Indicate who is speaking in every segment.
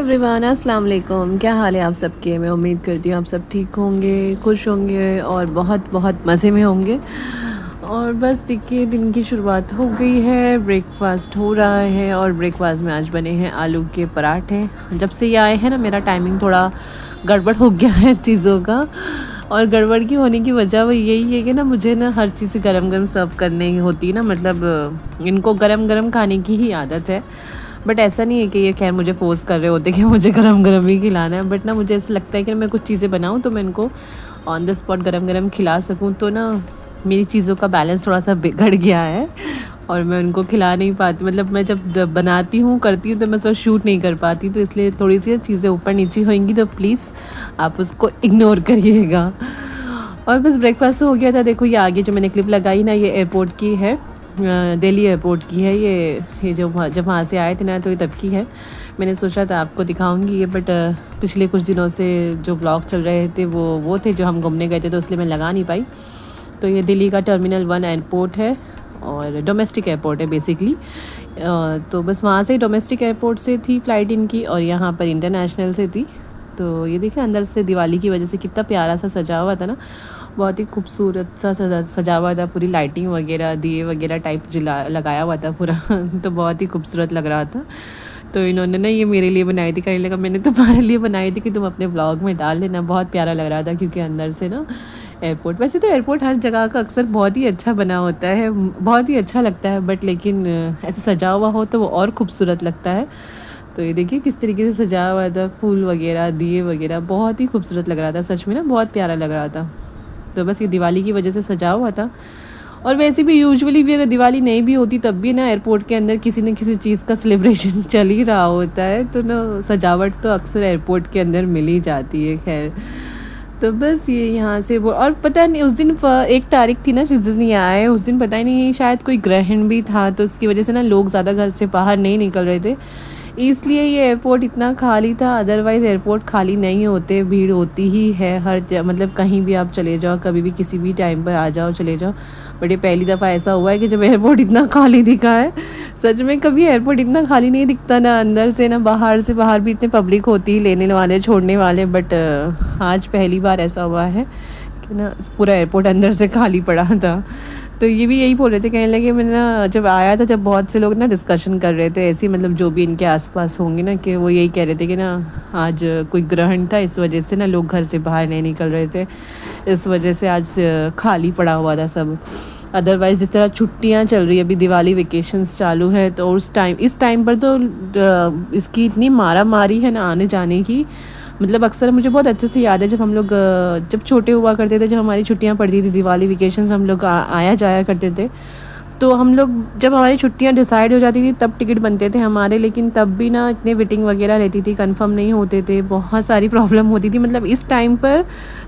Speaker 1: Everyone, अस्सलाम वालेकुम। क्या हाल है आप सबके? मैं उम्मीद करती हूँ आप सब ठीक होंगे, खुश होंगे और बहुत बहुत मज़े में होंगे। और बस देखिए, दिन की शुरुआत हो गई है, ब्रेकफास्ट हो रहा है और ब्रेकफास्ट में आज बने हैं आलू के पराठे। जब से ये आए हैं ना, मेरा टाइमिंग थोड़ा गड़बड़ हो गया है चीज़ों का। और गड़बड़ की होने की वजह वो यही है कि ना, मुझे ना हर चीज़ गरम गरम सर्व करने की होती है ना, मतलब इनको गरम गरम खाने की ही आदत है। बट ऐसा नहीं है कि ये खैर मुझे फ़ोर्स कर रहे होते कि मुझे गरम गरम ही खिलाना है। बट ना, मुझे ऐसा लगता है कि मैं कुछ चीज़ें बनाऊँ तो मैं इनको ऑन द स्पॉट गरम गरम खिला सकूँ, तो ना मेरी चीज़ों का बैलेंस थोड़ा सा बिगड़ गया है और मैं उनको खिला नहीं पाती। मतलब मैं जब बनाती हूँ, करती हूँ, तो मैं उस पर शूट नहीं कर पाती, तो इसलिए थोड़ी सी चीज़ें ऊपर नीचे होंगी तो प्लीज़ आप उसको इग्नोर करिएगा। और बस ब्रेकफास्ट तो हो गया था। देखो, ये आगे जो मैंने क्लिप लगाई ना, ये एयरपोर्ट की है, दिल्ली एयरपोर्ट की है। ये जब वहाँ से आए थे ना, तो ये तब की है। मैंने सोचा था आपको दिखाऊंगी ये, बट पिछले कुछ दिनों से जो ब्लॉग चल रहे थे वो थे जो हम घूमने गए थे, तो इसलिए मैं लगा नहीं पाई। तो ये दिल्ली का टर्मिनल 1 एयरपोर्ट है और डोमेस्टिक एयरपोर्ट है बेसिकली। तो बस वहाँ से डोमेस्टिक एयरपोर्ट से थी फ़्लाइट इनकी और यहाँ पर इंटरनेशनल से थी। तो ये देखिए, अंदर से दिवाली की वजह से कितना प्यारा सा सजा हुआ था ना, बहुत ही खूबसूरत सा सजा हुआ था। पूरी लाइटिंग वगैरह, दिए वगैरह टाइप जला लगाया हुआ था पूरा तो बहुत ही खूबसूरत लग रहा था। तो इन्होंने ना ये मेरे लिए बनाई थी, कहने लगा मैंने तुम्हारे लिए बनाई थी कि तुम अपने ब्लॉग में डाल लेना। बहुत प्यारा लग रहा था क्योंकि अंदर से ना एयरपोर्ट, वैसे तो एयरपोर्ट हर जगह का अक्सर बहुत ही अच्छा बना होता है, बहुत ही अच्छा लगता है, बट लेकिन ऐसे सजा हुआ हो तो वो और खूबसूरत लगता है। तो ये देखिए किस तरीके से सजा हुआ था, फूल वगैरह, दिए वगैरह, बहुत ही खूबसूरत लग रहा था सच में ना, बहुत प्यारा लग रहा था। तो बस ये दिवाली की वजह से सजा हुआ था। और वैसे भी यूजुअली भी अगर दिवाली नहीं भी होती तब भी ना एयरपोर्ट के अंदर किसी न किसी चीज़ का सेलिब्रेशन चल ही रहा होता है, तो ना सजावट तो अक्सर एयरपोर्ट के अंदर मिल ही जाती है। खैर, तो बस ये यहाँ से वो, और पता नहीं उस दिन 1 तारीख थी ना, जिस दिन ये आए उस दिन पता ही नहीं शायद कोई ग्रहण भी था, तो उसकी वजह से ना लोग ज़्यादा घर से बाहर नहीं निकल रहे थे, इसलिए ये एयरपोर्ट इतना खाली था। अदरवाइज़ एयरपोर्ट खाली नहीं होते, भीड़ होती ही है मतलब कहीं भी आप चले जाओ, कभी भी किसी भी टाइम पर आ जाओ, चले जाओ। बट ये पहली दफ़ा ऐसा हुआ है कि जब एयरपोर्ट इतना खाली दिखा है। सच में कभी एयरपोर्ट इतना खाली नहीं दिखता, ना अंदर से ना बाहर से। बाहर भी इतने पब्लिक होती है, लेने वाले छोड़ने वाले, बट आज पहली बार ऐसा हुआ है कि ना पूरा एयरपोर्ट अंदर से खाली पड़ा था। तो ये भी यही बोल रहे थे, कहने लगे मैंने ना जब आया था, जब बहुत से लोग ना डिस्कशन कर रहे थे ऐसे, मतलब जो भी इनके आसपास होंगे ना, कि वो यही कह रहे थे कि ना आज कोई ग्रहण था, इस वजह से ना लोग घर से बाहर नहीं निकल रहे थे, इस वजह से आज खाली पड़ा हुआ था सब। अदरवाइज़ जिस तरह छुट्टियां चल रही है, अभी दिवाली वेकेशंस चालू है, तो इस टाइम पर तो इसकी इतनी मारा मारी है ना आने जाने की। मतलब अक्सर मुझे बहुत अच्छे से याद है, जब हम लोग जब छोटे हुआ करते थे, जब हमारी छुट्टियां पड़ती थी, दिवाली वेकेशंस, हम लोग आया जाया करते थे, तो हम लोग जब हमारी छुट्टियां डिसाइड हो जाती थी तब टिकट बनते थे हमारे, लेकिन तब भी ना इतने वेटिंग वगैरह रहती थी, कंफर्म नहीं होते थे, बहुत सारी प्रॉब्लम होती थी। मतलब इस टाइम पर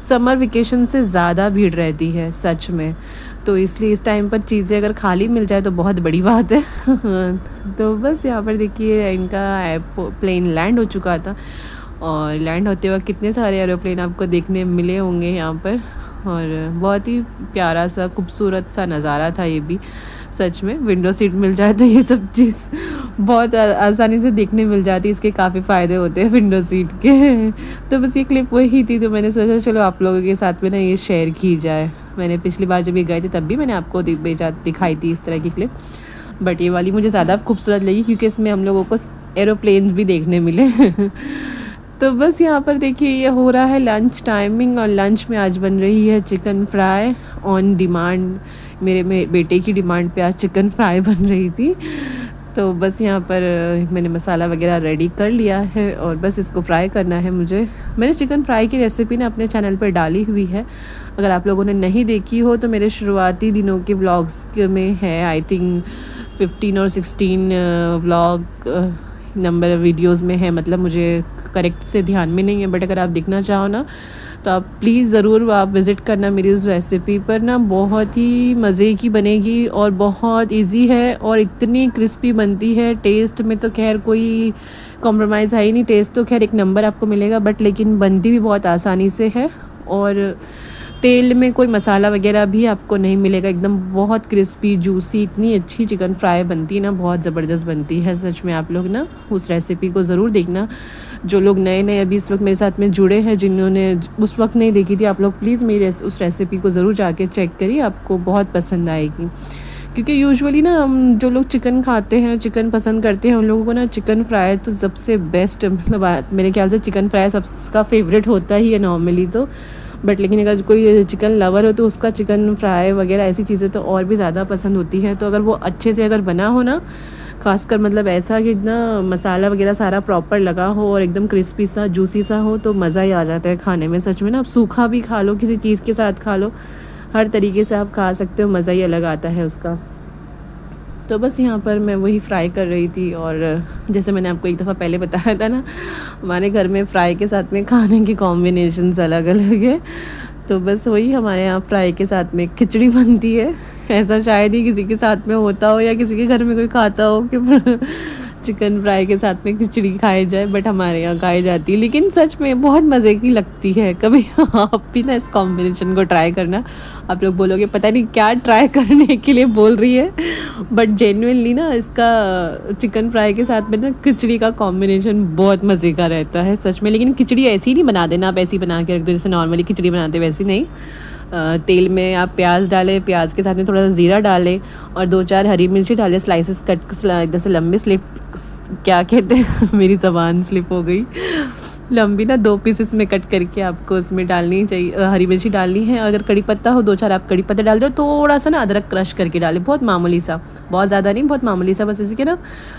Speaker 1: समर वेकेशन से ज़्यादा भीड़ रहती है सच में, तो इसलिए इस टाइम पर चीज़ें अगर खाली मिल जाए तो बहुत बड़ी बात है तो बस यहाँ पर देखिए इनका प्लेन लैंड हो चुका था, और लैंड होते वक्त कितने सारे एरोप्लेन आपको देखने मिले होंगे यहाँ पर, और बहुत ही प्यारा सा खूबसूरत सा नज़ारा था ये भी। सच में विंडो सीट मिल जाए तो ये सब चीज़ बहुत आसानी से देखने मिल जाती है, इसके काफ़ी फ़ायदे होते हैं विंडो सीट के तो बस ये क्लिप वही थी, तो मैंने सोचा चलो आप लोगों के साथ में ना ये शेयर की जाए। मैंने पिछली बार जब ये गए थे तब भी मैंने आपको दिखाई थी इस तरह की क्लिप, बट ये वाली मुझे ज़्यादा खूबसूरत लगी क्योंकि इसमें हम लोगों को एरोप्लेन भी देखने मिले तो बस यहाँ पर देखिए ये हो रहा है लंच टाइमिंग, और लंच में आज बन रही है चिकन फ्राई ऑन डिमांड। मेरे बेटे की डिमांड पे आज चिकन फ्राई बन रही थी, तो बस यहाँ पर मैंने मसाला वगैरह रेडी कर लिया है और बस इसको फ्राई करना है मुझे। मैंने चिकन फ्राई की रेसिपी ना अपने चैनल पर डाली हुई है, अगर आप लोगों ने नहीं देखी हो तो मेरे शुरुआती दिनों के व्लॉग्स में है, आई थिंक 15 और 16 व्लॉग नंबर वीडियोस में है, मतलब मुझे करेक्ट से ध्यान में नहीं है, बट अगर आप देखना चाहो ना तो आप प्लीज़ ज़रूर आप विज़िट करना मेरी उस रेसिपी पर ना, बहुत ही मज़े की बनेगी और बहुत इजी है और इतनी क्रिस्पी बनती है। टेस्ट में तो खैर कोई कॉम्प्रोमाइज़ है ही नहीं, टेस्ट तो खैर एक नंबर आपको मिलेगा, बट लेकिन बनती भी बहुत आसानी से है और तेल में कोई मसाला वगैरह भी आपको नहीं मिलेगा, एकदम बहुत क्रिस्पी जूसी इतनी अच्छी चिकन फ्राई बनती है ना, बहुत ज़बरदस्त बनती है सच में। आप लोग ना उस रेसिपी को ज़रूर देखना, जो लोग नए-नए अभी इस वक्त मेरे साथ में जुड़े हैं, जिन्होंने उस वक्त नहीं देखी थी, आप लोग प्लीज़ मेरी उस रेसिपी को ज़रूर जाके चेक करिए, आपको बहुत पसंद आएगी। क्योंकि यूजुअली ना हम जो लोग चिकन खाते हैं, चिकन पसंद करते हैं, उन लोगों को ना चिकन फ्राई तो सबसे बेस्ट, मतलब मेरे ख्याल से चिकन फ्राई सबका फेवरेट होता ही है नॉर्मली तो। बट लेकिन अगर कोई चिकन लवर हो तो उसका चिकन फ्राई वगैरह ऐसी चीज़ें तो और भी ज़्यादा पसंद होती हैं। तो अगर वो अच्छे से अगर बना हो ना, खासकर मतलब ऐसा कि ना मसाला वगैरह सारा प्रॉपर लगा हो और एकदम क्रिस्पी सा जूसी सा हो, तो मज़ा ही आ जाता है खाने में सच में ना। आप सूखा भी खा लो, किसी चीज़ के साथ खा लो, हर तरीके से आप खा सकते हो, मज़ा ही अलग आता है उसका। तो बस यहाँ पर मैं वही फ्राई कर रही थी, और जैसे मैंने आपको एक दफ़ा पहले बताया था ना, हमारे घर में फ्राई के साथ में खाने के कॉम्बिनेशंस अलग अलग है। तो बस वही हमारे यहाँ फ्राई के साथ में खिचड़ी बनती है। ऐसा शायद ही किसी के साथ में होता हो या किसी के घर में कोई खाता हो कि चिकन फ्राई के साथ में खिचड़ी खाई जाए, बट हमारे यहाँ खाई जाती है, लेकिन सच में बहुत मज़े की लगती है। कभी आप भी ना इस कॉम्बिनेशन को ट्राई करना। आप लोग बोलोगे पता नहीं क्या ट्राई करने के लिए बोल रही है, बट जेन्युइनली ना इसका चिकन फ्राई के साथ में ना खिचड़ी का कॉम्बिनेशन बहुत मज़े का रहता है सच में। लेकिन खिचड़ी ऐसी ही नहीं बना देना, आप ऐसी बना के रख दो जैसे नॉर्मली खिचड़ी बनाते वैसी नहीं। तेल में आप प्याज डालें, प्याज के साथ में थोड़ा सा ज़ीरा डालें और 2-4 हरी मिर्ची डालें, स्लाइसेस कट जैसे लंबे स्लिप, क्या कहते हैं मेरी ज़बान स्लिप हो गई, लंबी ना 2 पीसेस में कट करके आपको उसमें डालनी चाहिए, हरी मिर्ची डालनी है। अगर कड़ी पत्ता हो 2-4 आप कड़ी पत्ता डाल दो, थोड़ा सा ना अदरक क्रश करके डालें, बहुत मामूली सा, बहुत ज़्यादा नहीं, बहुत मामूली सा, बस इसी के ना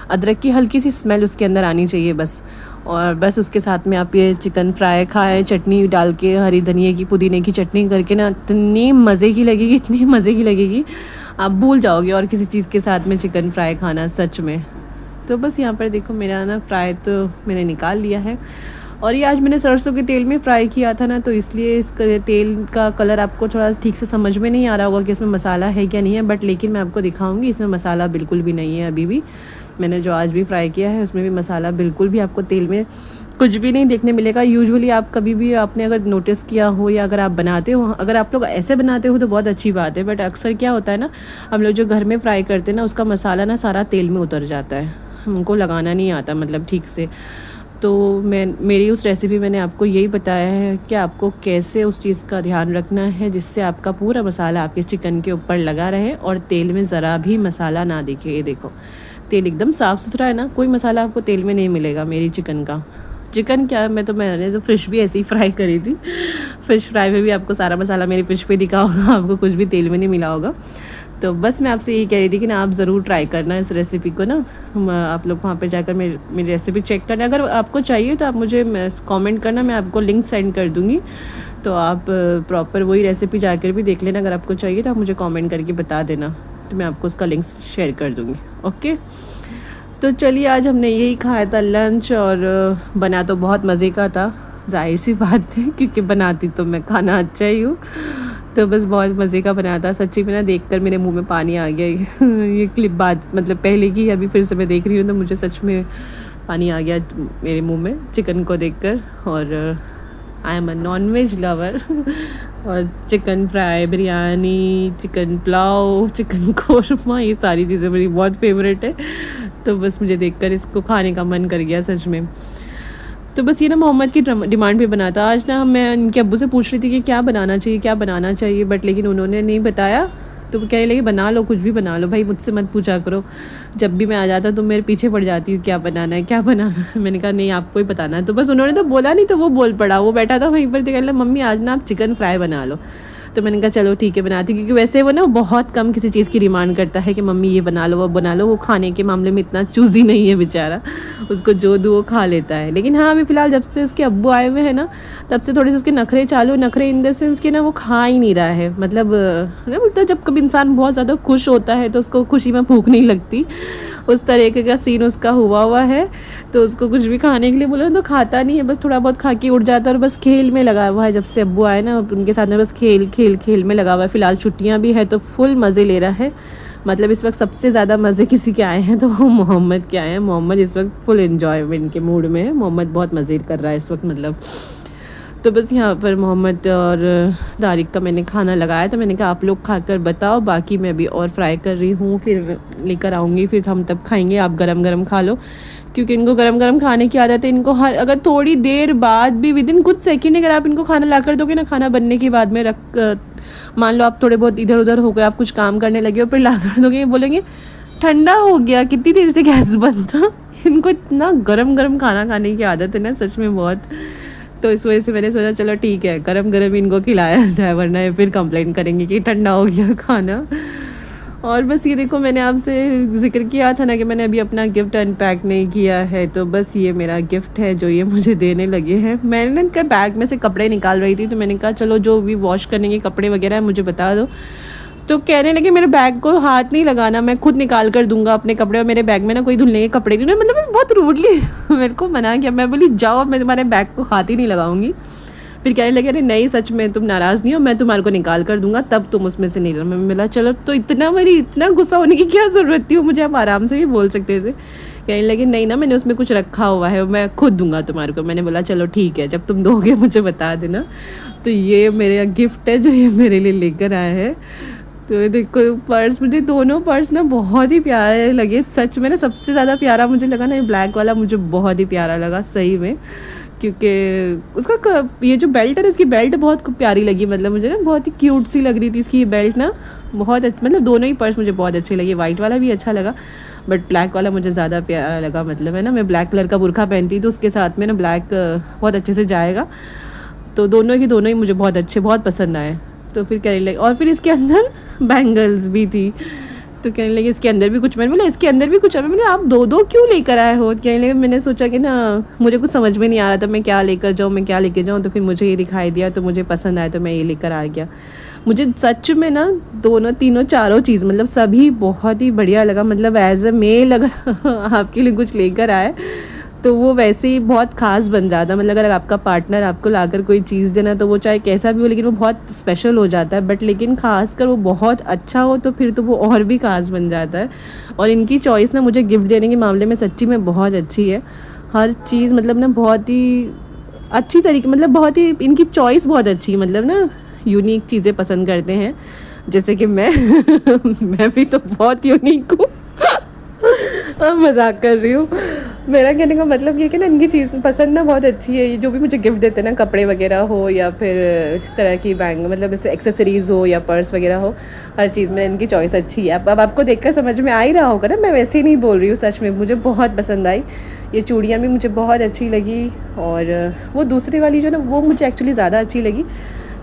Speaker 1: अदरक की हल्की सी स्मेल उसके अंदर आनी चाहिए बस। और बस उसके साथ में आप ये चिकन फ्राई खाएँ, चटनी डाल के, हरी धनिया की पुदीने की चटनी करके ना, इतनी मज़े की लगेगी, इतनी मज़े की लगेगी, आप भूल जाओगे और किसी चीज़ के साथ में चिकन फ्राई खाना सच में। तो बस यहाँ पर देखो मेरा ना फ्राई तो मैंने निकाल लिया है, और ये आज मैंने सरसों के तेल में फ्राई किया था ना, तो इसलिए इस तेल का कलर आपको थोड़ा ठीक से समझ में नहीं आ रहा होगा कि इसमें मसाला है क्या नहीं है, बट लेकिन मैं आपको दिखाऊंगी इसमें मसाला बिल्कुल भी नहीं है। अभी भी मैंने जो आज भी फ्राई किया है उसमें भी मसाला बिल्कुल भी आपको तेल में कुछ भी नहीं देखने मिलेगा। यूजुअली आप कभी भी आपने अगर नोटिस किया हो या अगर आप बनाते हो, अगर आप लोग ऐसे बनाते हो तो बहुत अच्छी बात है, बट अक्सर क्या होता है ना, हम लोग जो घर में फ्राई करते हैं ना, उसका मसाला ना सारा तेल में उतर जाता है, हमको लगाना नहीं आता मतलब ठीक से। तो मेरी उस रेसिपी मैंने आपको यही बताया है कि आपको कैसे उस चीज़ का ध्यान रखना है जिससे आपका पूरा मसाला आपके चिकन के ऊपर लगा रहे और तेल में ज़रा भी मसाला ना दिखे। ये देखो तेल एकदम साफ़ सुथरा है ना, कोई मसाला आपको तेल में नहीं मिलेगा मेरी चिकन का। चिकन क्या, मैंने तो फ़िश भी ऐसे ही फ्राई करी थी, फ़िश फ्राई में भी आपको सारा मसाला मेरी फ़िश पे दिखा होगा, आपको कुछ भी तेल में नहीं मिला होगा। तो बस मैं आपसे यही कह रही थी कि ना आप ज़रूर ट्राई करना इस रेसिपी को ना, आप लोग वहाँ पे जाकर मेरी रेसिपी चेक करना। अगर आपको चाहिए तो आप मुझे कमेंट करना, मैं आपको लिंक सेंड कर दूँगी, तो आप प्रॉपर वही रेसिपी जाकर भी देख लेना। अगर आपको चाहिए तो आप मुझे कमेंट करके बता देना, तो मैं आपको उसका लिंक शेयर कर दूँगी। ओके, तो चलिए आज हमने यही खाया था लंच, और बना तो बहुत मज़े का था, जाहिर सी बात है क्योंकि बनाती तो मैं खाना अच्छा ही हूँ। तो बस बहुत मज़े का बना था सच्ची में ना, देखकर मेरे मुंह में पानी आ गया। ये क्लिप बात मतलब पहले की, अभी फिर से मैं देख रही हूँ तो मुझे सच में पानी आ गया मेरे मुंह में चिकन को देखकर। और I am a non veg lover और chicken fry, biryani, chicken pulao, chicken korma, ये सारी चीज़ें मेरी बहुत फेवरेट है। तो बस मुझे देखकर इसको खाने का मन कर गया सच में। तो बस ये ना मोहम्मद की डिमांड पे बना था आज ना। मैं इनके अब्बू से पूछ रही थी कि क्या बनाना चाहिए, क्या बनाना चाहिए, बट लेकिन उन्होंने नहीं बताया। तो वो कहने लगे बना लो, कुछ भी बना लो भाई, मुझसे मत पूछा करो। जब भी मैं आ जाता तो मेरे पीछे पड़ जाती हूँ क्या बनाना है, क्या बनाना है। मैंने कहा नहीं आपको ही बताना है। तो बस उन्होंने तो बोला नहीं, तो वो बोल पड़ा, वो बैठा था वहीं पर, तो कहने लगा मम्मी आज ना आप चिकन फ्राई बना लो। तो मैंने कहा चलो ठीक है बनाती, क्योंकि वैसे वो ना बहुत कम किसी चीज़ की डिमांड करता है कि मम्मी ये बना लो वो बना लो। वो खाने के मामले में इतना चूज़ी नहीं है बेचारा, उसको जो दो वो खा लेता है। लेकिन हाँ अभी फ़िलहाल जब से उसके अब्बू आए हुए हैं ना, तब से थोड़े से उसके नखरे चालू, नखरे इन द सेंस कि ना वो खा ही नहीं रहा है। मतलब ना बोलता है जब कभी इंसान बहुत ज़्यादा खुश होता है तो उसको खुशी में भूख नहीं लगती, उस तरीके का सीन उसका हुआ है। तो उसको कुछ भी खाने के लिए बोला तो खाता नहीं है, बस थोड़ा बहुत खा के उठ जाता है और बस खेल में लगा हुआ है। जब से अब्बू आए ना उनके साथ में बस खेल में लगा हुआ है। फ़िलहाल छुट्टियां भी है तो फुल मज़े ले रहा है। मतलब इस वक्त सबसे ज़्यादा मज़े किसी के आए हैं तो वो मोहम्मद के आए हैं। मोहम्मद इस वक्त फुल एन्जॉयमेंट के मूड में है, मोहम्मद बहुत मज़े कर रहा है इस वक्त मतलब। तो बस यहाँ पर मोहम्मद और तारिक का मैंने खाना लगाया था। मैंने कहा आप लोग खाकर बताओ, बाकी मैं अभी और फ्राई कर रही हूँ, फिर लेकर आऊँगी, फिर हम तब खाएंगे, आप गरम गरम खा लो। क्योंकि इनको गरम-गरम खाने की आदत है। इनको हर अगर थोड़ी देर बाद भी विदिन कुछ सेकंड अगर आप इनको खाना ला कर दोगे ना, खाना बनने के बाद में मान लो आप थोड़े बहुत इधर-उधर हो गए, आप कुछ काम करने लगे हो, फिर ला कर दोगे, ये बोलेंगे ठंडा हो गया, कितनी देर से गैस बंद था। इनको इतना गरम-गरम खाना खाने की आदत है ना सच में बहुत। तो इस वजह से मैंने सोचा चलो ठीक है, गरम-गरम इनको खिलाया जाए, वरना ये फिर कंप्लेंट करेंगे कि ठंडा हो गया खाना। और बस ये देखो, मैंने आपसे ज़िक्र किया था ना कि मैंने अभी अपना गिफ्ट अनपैक नहीं किया है, तो बस ये मेरा गिफ्ट है जो ये मुझे देने लगे हैं। मैंने ना इनके बैग में से कपड़े निकाल रही थी, तो मैंने कहा चलो जो भी वॉश करने के कपड़े वगैरह है मुझे बता दो। तो कहने लगे मेरे बैग को हाथ नहीं लगाना, मैं खुद निकाल कर दूंगा अपने कपड़े, और मेरे बैग में ना कोई धुलने के कपड़े नहीं। मतलब मैं बहुत रूडली मेरे को मना किया, मैं बोली जाओ, मैं तुम्हारे बैग को हाथ ही नहीं लगाऊंगी। फिर कहने लगे अरे नहीं सच में तुम नाराज़ नहीं हो, मैं तुम्हारे को निकाल कर दूंगा, तब तुम उसमें से नहीं लो। मैं मिला चलो, तो इतना गुस्सा होने की क्या ज़रूरत थी, वो मुझे आप आराम से भी बोल सकते थे। कहने लगे नहीं ना, मैंने उसमें कुछ रखा हुआ है, मैं खुद दूंगा तुम्हारे को। मैंने बोला चलो ठीक है, जब तुम दोगे मुझे बता देना। तो ये मेरा गिफ्ट है जो ये मेरे लिए लेकर आया है। तो देखो पर्स, मुझे दोनों पर्स ना बहुत ही प्यारे लगे सच में ना। सबसे ज़्यादा प्यारा मुझे लगा ना ये ब्लैक वाला, मुझे बहुत ही प्यारा लगा सही में, क्योंकि उसका ये जो बेल्ट है ना, इसकी बेल्ट बहुत प्यारी लगी। मतलब मुझे ना बहुत ही क्यूट सी लग रही थी इसकी बेल्ट ना, बहुत मतलब दोनों ही पर्स मुझे बहुत अच्छे लगे। वाइट वाला भी अच्छा लगा, बट ब्लैक वाला मुझे ज़्यादा प्यारा लगा। मतलब है ना, मैं ब्लैक कलर का बुर्का पहनती तो उसके साथ में ना ब्लैक बहुत अच्छे से जाएगा। तो दोनों ही मुझे बहुत अच्छे, बहुत पसंद आए। तो फिर कहने लगे, और फिर इसके अंदर बैंगल्स भी थी, तो कहने लगे इसके अंदर भी कुछ। मैंने बोला इसके अंदर भी कुछ है। मैंने आप दो क्यों लेकर आए हो? कहने लगे मैंने सोचा कि ना मुझे कुछ समझ में नहीं आ रहा था मैं क्या लेकर जाऊँ, तो फिर मुझे ये दिखाई दिया, तो मुझे पसंद आया, तो मैं ये लेकर आ गया। मुझे सच में ना दोनों तीनों चारों चीज़ मतलब सभी बहुत ही बढ़िया लगा। मतलब एज अ मेल अगर आपके लिए कुछ लेकर आए तो वो वैसे ही बहुत ख़ास बन जाता है। मतलब अगर आपका पार्टनर आपको लाकर कोई चीज़ देना, तो वो चाहे कैसा भी हो लेकिन वो बहुत स्पेशल हो जाता है। बट लेकिन ख़ासकर वो बहुत अच्छा हो तो फिर तो वो और भी ख़ास बन जाता है। और इनकी चॉइस ना मुझे गिफ्ट देने के मामले में सच्ची में बहुत अच्छी है। हर चीज़ मतलब ना बहुत ही अच्छी तरीके, मतलब बहुत ही इनकी चॉइस बहुत अच्छी है। मतलब ना यूनिक चीज़ें पसंद करते हैं, जैसे कि मैं मैं भी तो बहुत यूनिक हूँ। मजाक कर रही हूँ। मेरा कहने का मतलब ये कि ना इनकी चीज़ पसंद ना बहुत अच्छी है। ये जो भी मुझे गिफ्ट देते हैं ना, कपड़े वगैरह हो या फिर इस तरह की बैंक मतलब जैसे एक्सेसरीज़ हो या पर्स वगैरह हो, हर चीज़ में इनकी चॉइस अच्छी है। अब आपको देखकर समझ में आ ही रहा होगा ना, मैं वैसे ही नहीं बोल रही हूँ, सच में मुझे बहुत पसंद आई। ये चूड़ियाँ भी मुझे बहुत अच्छी लगी, और वो दूसरी वाली जो ना वो मुझे एक्चुअली ज़्यादा अच्छी लगी,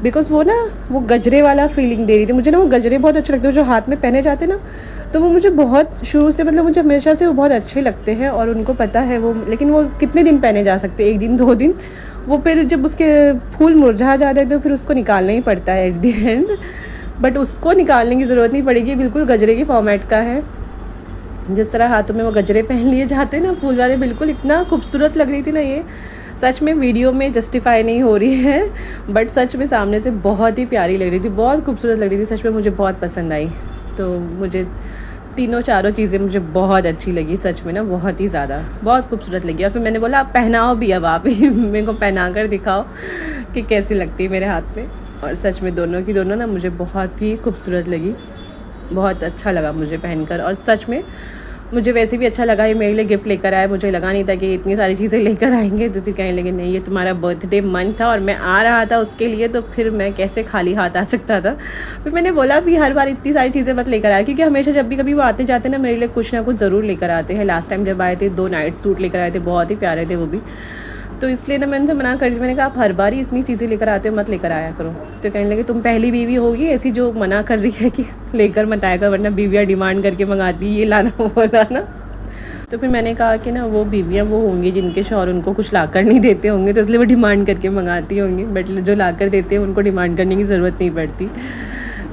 Speaker 1: बिकॉज़ वो गजरे वाला फीलिंग दे रही थी मुझे ना। वो गजरे बहुत अच्छे लगते हैं जो हाथ में पहने जाते हैं ना, तो वो मुझे बहुत शुरू से मतलब मुझे हमेशा से वो बहुत अच्छे लगते हैं, और उनको पता है वो। लेकिन वो कितने दिन पहने जा सकते हैं, 1 दिन 2 दिन, वो फिर जब उसके फूल मुरझा जाते हैं तो फिर उसको निकालना ही पड़ता है एट दी एंड। बट उसको निकालने की ज़रूरत नहीं पड़ेगी, बिल्कुल गजरे के फॉर्मेट का है। जिस तरह हाथों में वो गजरे पहन लिए जाते हैं ना फूल वाले, बिल्कुल इतना खूबसूरत लग रही थी ना ये। सच में वीडियो में जस्टिफाई नहीं हो रही है, बट सच में सामने से बहुत ही प्यारी लग रही थी, बहुत खूबसूरत लग रही थी। सच में मुझे बहुत पसंद आई। तो मुझे तीनों चारों चीज़ें मुझे बहुत अच्छी लगी सच में ना, बहुत ही ज़्यादा, बहुत खूबसूरत लगी। और फिर मैंने बोला आप पहनाओ भी, अब आप ही मेरे को पहना कर दिखाओ कि कैसी लगती है मेरे हाथ में। और सच में दोनों की दोनों ना मुझे बहुत ही खूबसूरत लगी, बहुत अच्छा लगा मुझे पहनकर। और सच में मुझे वैसे भी अच्छा लगा, ये मेरे लिए गिफ्ट लेकर आए। मुझे लगा नहीं था कि इतनी सारी चीज़ें लेकर आएंगे। तो फिर कहने लगे नहीं ये तुम्हारा बर्थडे मंथ था और मैं आ रहा था उसके लिए, तो फिर मैं कैसे खाली हाथ आ सकता था। फिर मैंने बोला भी हर बार इतनी सारी चीज़ें मत लेकर आए, क्योंकि हमेशा जब भी कभी वो आते जाते ना मेरे लिए कुछ ना कुछ ज़रूर लेकर आते हैं। लास्ट टाइम जब आए थे 2 नाइट सूट लेकर आए थे, बहुत ही प्यारे थे वो भी। तो इसलिए ना मैंने उनसे मना कर दिया। मैंने कहा आप हर बार ही इतनी चीज़ें लेकर आते हो, मत लेकर आया करो। तो कहने लगे तुम पहली बीवी होगी ऐसी जो मना कर रही है कि लेकर मत आया कर, वरना बीवियाँ डिमांड करके मंगाती ये लाना वो लाना। तो फिर मैंने कहा कि ना वो बीवियाँ वो होंगी जिनके शौहर उनको कुछ लाकर नहीं देते होंगे, तो इसलिए वो डिमांड करके मंगाती होंगी। बट जो लाकर देते हैं उनको डिमांड करने की ज़रूरत नहीं पड़ती।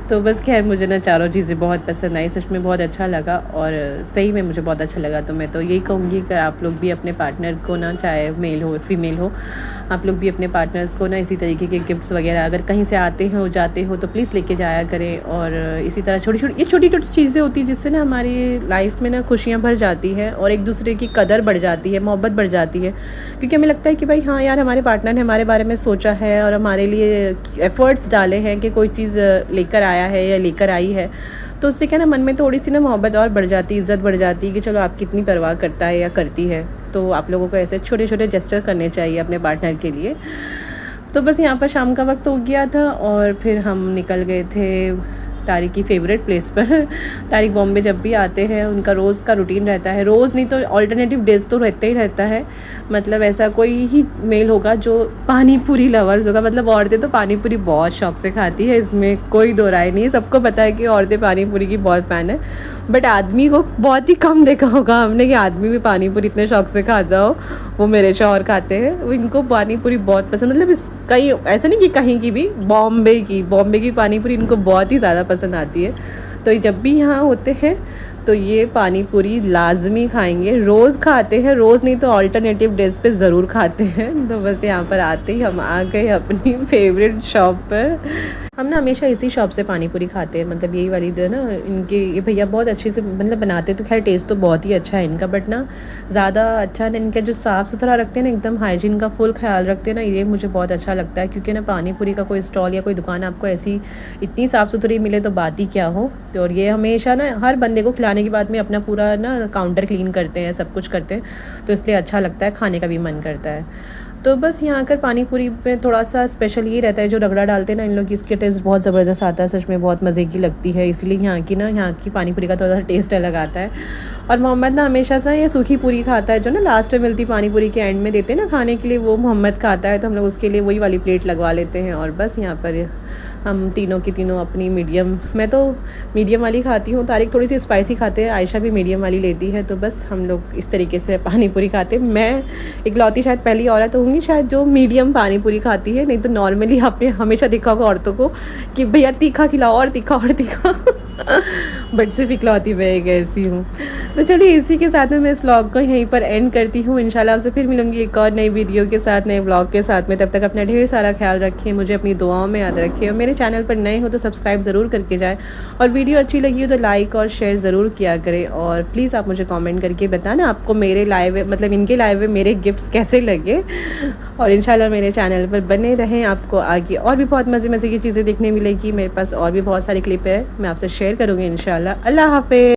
Speaker 1: तो बस खैर मुझे ना चारों चीज़ें बहुत पसंद आई, सच में बहुत अच्छा लगा, और सही में मुझे बहुत अच्छा लगा। तो मैं तो यही कहूँगी कि आप लोग भी अपने पार्टनर को ना, चाहे मेल हो फीमेल हो, आप लोग भी अपने पार्टनर्स को ना इसी तरीके के गिफ्ट्स वगैरह अगर कहीं से आते हो जाते हो तो प्लीज़ लेके जाया करें। और इसी तरह छोटी छोटी चीज़ें होती हैं जिससे ना हमारी लाइफ में ना खुशियाँ भर जाती हैं, और एक दूसरे की कदर बढ़ जाती है, मोहब्बत बढ़ जाती है। क्योंकि हमें लगता है कि भाई हाँ यार हमारे पार्टनर ने हमारे बारे में सोचा है और हमारे लिए एफ़र्ट्स डाले हैं कि कोई चीज़ लेकर आया है या लेकर आई है। तो उससे क्या ना मन में थोड़ी सी ना मोहब्बत और बढ़ जाती है, इज़्ज़त बढ़ जाती है कि चलो आपकी इतनी परवाह करता है या करती है। तो आप लोगों को ऐसे छोटे छोटे जेस्चर करने चाहिए अपने पार्टनर के लिए। तो बस यहाँ पर शाम का वक्त हो गया था और फिर हम निकल गए थे तारिक की फ़ेवरेट प्लेस पर। तारिक बॉम्बे जब भी आते हैं उनका रोज़ का रूटीन रहता है, रोज़ नहीं तो अल्टरनेटिव डेज तो रहता ही रहता है। मतलब ऐसा कोई ही मेल होगा जो पानी पूरी लवर्स होगा। मतलब औरतें तो पानी पूरी बहुत शौक से खाती है, इसमें कोई दो राय नहीं है। सबको पता है कि औरतें पानी पूरी की बहुत फ़ैन है, बट आदमी को बहुत ही कम देखा होगा हमने कि आदमी भी पानी पूरी इतने शौक से खाता हो। वो मेरे शौहर खाते हैं, वो इनको पानी पूरी बहुत पसंद। मतलब इस कहीं ऐसा नहीं कि कहीं की भी, बॉम्बे की पानी पूरी इनको बहुत ही ज़्यादा पसंद आती है। तो जब भी यहाँ होते हैं तो ये पानी पूरी लाजमी खाएंगे, रोज़ खाते हैं, रोज़ नहीं तो अल्टरनेटिव डेज पे ज़रूर खाते हैं। तो बस यहाँ पर आते ही हम आ गए अपनी फेवरेट शॉप पर। हम ना हमेशा इसी शॉप से पानी पूरी खाते हैं। मतलब यही वाली जो है ना, इनके ये भैया बहुत अच्छे से मतलब बनाते, तो खैर टेस्ट तो बहुत ही अच्छा है इनका, बट ना ज़्यादा अच्छा ना इनका जो साफ़ सुथरा रखते हैं ना, एकदम हाइजीन का फुल ख्याल रखते हैं ना, ये मुझे बहुत अच्छा लगता है। क्योंकि ना पानी पूरी का कोई स्टॉल या कोई दुकान आपको ऐसी इतनी साफ़ सुथरी मिले तो बात ही क्या हो। तो और ये हमेशा ना हर बंदे को खिलाने के बाद में अपना पूरा ना काउंटर क्लीन करते हैं, सब कुछ करते हैं, तो इसलिए अच्छा लगता है, खाने का भी मन करता है। तो बस यहाँ आकर पानी पूरी में थोड़ा सा स्पेशल ये रहता है, जो रगड़ा डालते हैं ना इन लोग, इसके टेस्ट बहुत ज़बरदस्त आता है, सच में बहुत मज़े की लगती है। इसलिए यहाँ की पानी पूरी का थोड़ा सा टेस्ट अलग आता है। और मोहम्मद ना हमेशा से ये सूखी पूरी खाता है, जो ना लास्ट में मिलती पानी पूरी के एंड में देते हैं ना खाने के लिए, वो मोहम्मद खाता है। तो हम लोग उसके लिए वही वाली प्लेट लगवा लेते हैं। और बस यहाँ पर हम तीनों की तीनों अपनी मीडियम, मैं तो मीडियम वाली खाती हूँ, तारिक थोड़ी सी स्पाइसी खाते हैं, आयशा भी मीडियम वाली लेती है। तो बस हम लोग इस तरीके से पानी पूरी खाते हैं। मैं इकलौती शायद पहली औरत होंगी शायद जो मीडियम पानी पूरी खाती है, नहीं तो नॉर्मली आपने हमेशा देखा होगा औरतों को कि भैया तीखा खिलाओ और तीखा और तीखा। बट सिर्फ इकलौती मैं एक ऐसी हूँ। तो चलिए इसी के साथ में मैं इस व्लॉग को यहीं पर एंड करती हूँ। इंशाल्लाह आपसे फिर मिलूंगी एक और नई वीडियो के साथ, नए व्लॉग के साथ में। तब तक अपना ढेर सारा ख्याल रखिए, मुझे अपनी दुआओं में याद रखिए, और मेरे चैनल पर नए हो तो सब्सक्राइब ज़रूर करके जाएँ, और वीडियो अच्छी लगी हो तो लाइक और शेयर ज़रूर किया करें। और प्लीज़ आप मुझे कॉमेंट करके बताना आपको मेरे लाइव मतलब इनके लाइव में मेरे गिफ्ट्स कैसे लगे। और इंशाल्लाह मेरे चैनल पर बने रहें, आपको आगे और भी बहुत मज़े की चीज़ें देखने मिलेगी। मेरे पास और भी बहुत सारी क्लिप है, मैं आपसे शेयर करूँगी इंशाल्लाह। अल्लाह हाफ़िज़।